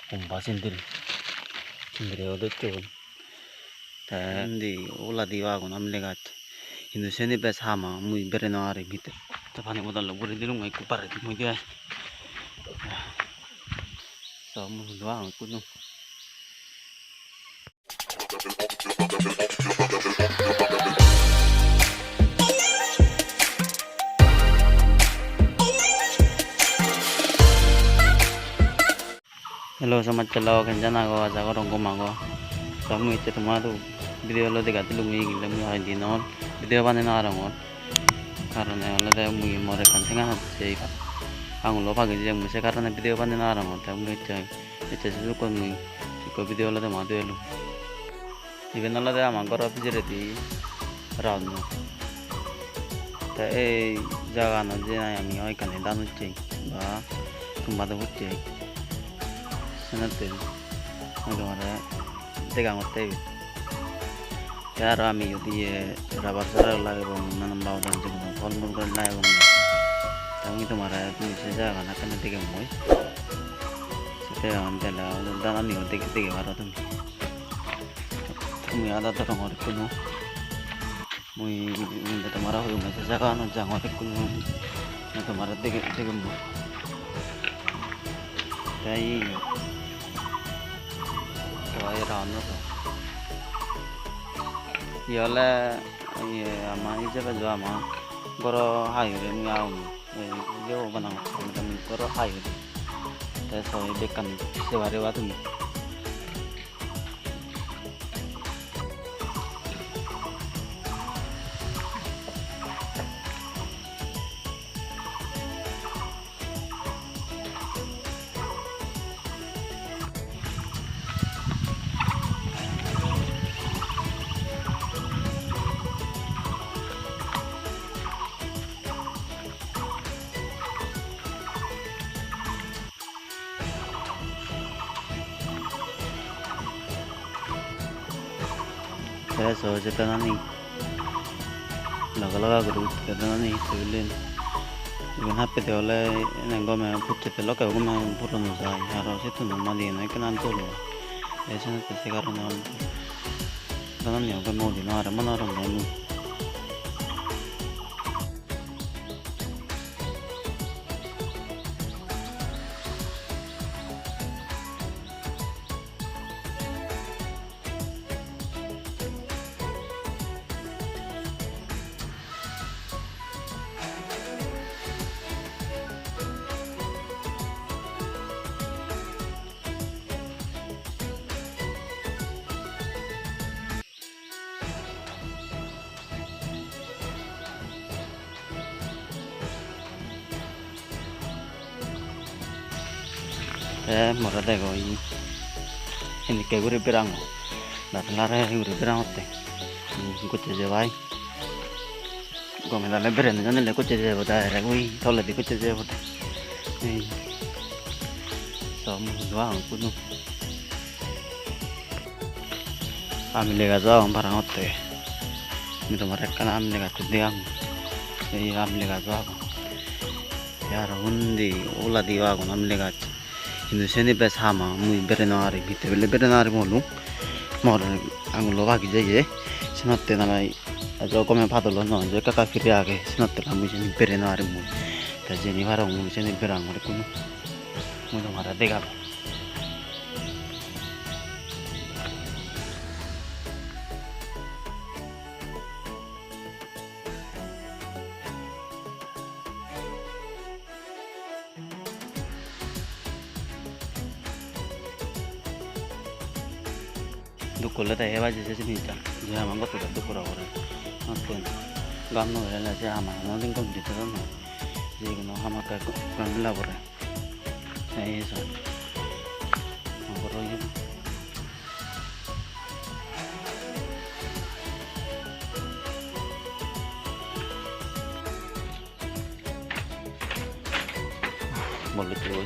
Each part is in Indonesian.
Pompa sendiri odotun. Tadi ulah diwagun amlegat. Hindu seni bes hama mui berenari bite. Tapani modal buri dilung ai kupar mui dia. So mu doang kuno. Hello sama celo kenjana go aja go ronggo mago. Kamu itu temadu video lo dekat lu ngi gila mu hai dinon video bane na rangon. Karena lo deh mu more kan tengah sih. Ang lo pagi jam mu karena video bane na rangon. Tamu itu sesuatu mu ko video lo deh madu elu. Even lo deh amang koro pijere di ranu. Tapi jangan aja yang ngoi kan danu cing. Ba kumbada bucing. Senate magara tegang otte यार आमी यदि rubber sir लागे बम ननम बाव दन जग फल मूल कर लागे बम तंगी तुम्हारा तुम से जागा ना कने देगे मोय सते अंतला दाना नि होते के देगे बारा तुम याद आता रंग और कुनो मुई मुंडे तुम्हारा हो में से जागा ना जांग और कुनो ना तुम्हारा देगे देगे मोय ताई तो ये रानो तो Yola ama ije ba jo ama goro hayu re mi au yo banang mi goro hayu ta so de kan se bare wa tu saya so jeta nani laga guru jeta nani civilian even happy de ole nengo me putte te loka go me puro no sai haro situ no mali no ke nan tolo esa te se garo no nani go mo di no ara manaro no mora de go ini ke guru pirang dar lara guru pirang otte kuche je vai go me dale beren jane le kuche je boda re gui tole di kuche je boda so mu doang kuno amile ga jao barang otte mi to mare kan amile ga tudiang amile ga jao yar undi ola diwa go amile ga Hindu seni bes hama mui berenari bite bele berenari molu mor angulo bagi jaye sinotte nalai ajo come padolo no je kaka firi age sinotte la mui seni berenari mui ta jeni varo mui seni berang mor kuno mui no mara dega dukulla ta heba je se ni ta je ama goto da dukura ore aten ganno hela je ama no din kom dite no je no hama ka ganla ore ei so agoro ye boleh tuh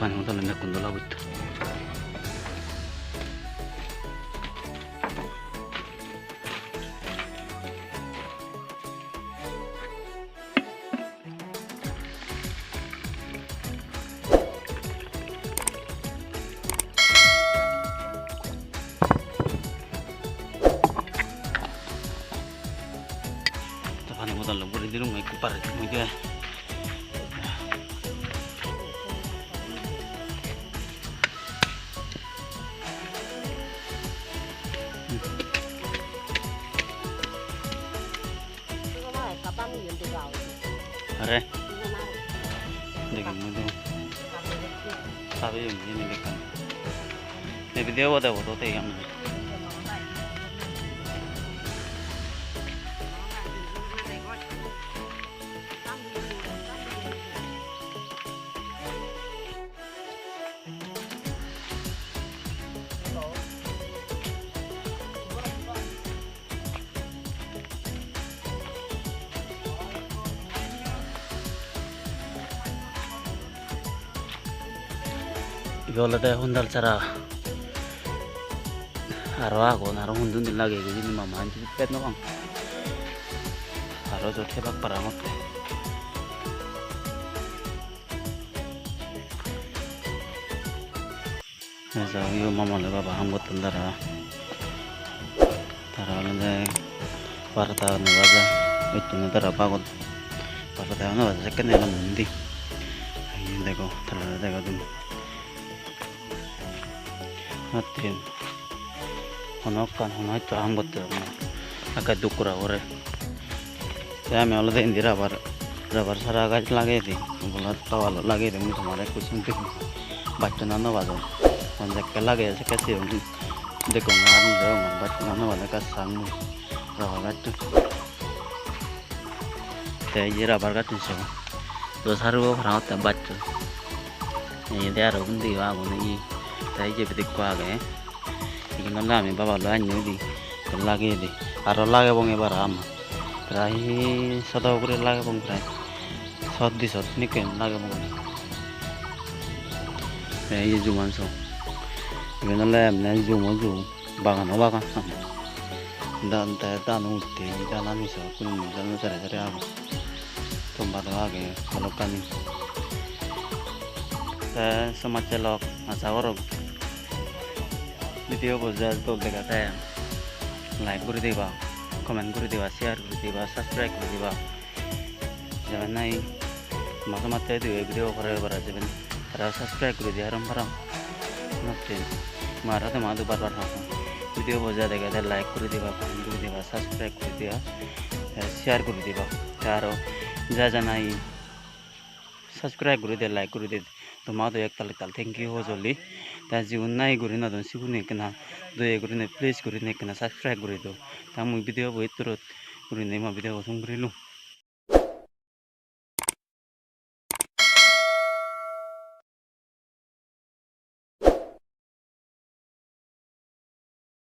Fan mo talaga kung dalawit. পানি বোতল ভরে দিলুম একটু পারে মধ্যে আরে দেখেন মধ্যে sabi yung dinilikan may video wala wala tayo kami Iwala hundal cara arwa ko naro hundun din lagi ko din mamahan ci pet no kang aro jot hebak paramot esa yo mama le baba ham got tandara tara lande parta no baja itu no tara pagot parta no baja second ela mundi ayi deko tara deko dum Natin honokan honoi to ambot agak dukura ore saya me oleh indi rabar sara gaj lage di bola tawal lage di mu tomare kuch sunte baccha na bajo onjak ke lage se kaise देखो मार दो मन बच्चा ना वाला का संग रहा तो ते ये रबर का तुझे तो सारू वो फराव तब बच्चा ये दे यार उन दी वागो नहीं ते ये भी दिक्कत आ गए लेकिन अल्लाह में बाबा ला नहीं दी तो लगे दी और लगे बोंगे बराम राही सदा ऊपर लगे बोंग राही सद दी सद निकल लगे बोंगे ये जुमान सो लेकिन अल्लाह हमने जो bagan dan dan uti dan amisa kun dan sare aku tempat lagi kalau kami semacam asawar video bozal to lega saya like kuri diba comment kuri diba share kuri diba subscribe kuri diba jangan naik mata itu video para jaban para subscribe kuri dia haram nanti marah tuh madu bar video बजा देगा तो लाइक कर दिबा कमेंट कर दिबा सब्सक्राइब कर दिबा शेयर कर दिबा यारो जा जाना ही सब्सक्राइब कर दे लाइक कर दे तो मा तो एक ताल थैंक यू हो जल्दी ता जीवन नाई गुरी ना दन सिगुने केना दो एक गुरी ने प्लीज गुरी ने केना सब्सक्राइब कर दो ता मु वीडियो बहुत तुरंत गुरी ने मा वीडियो संग करिलु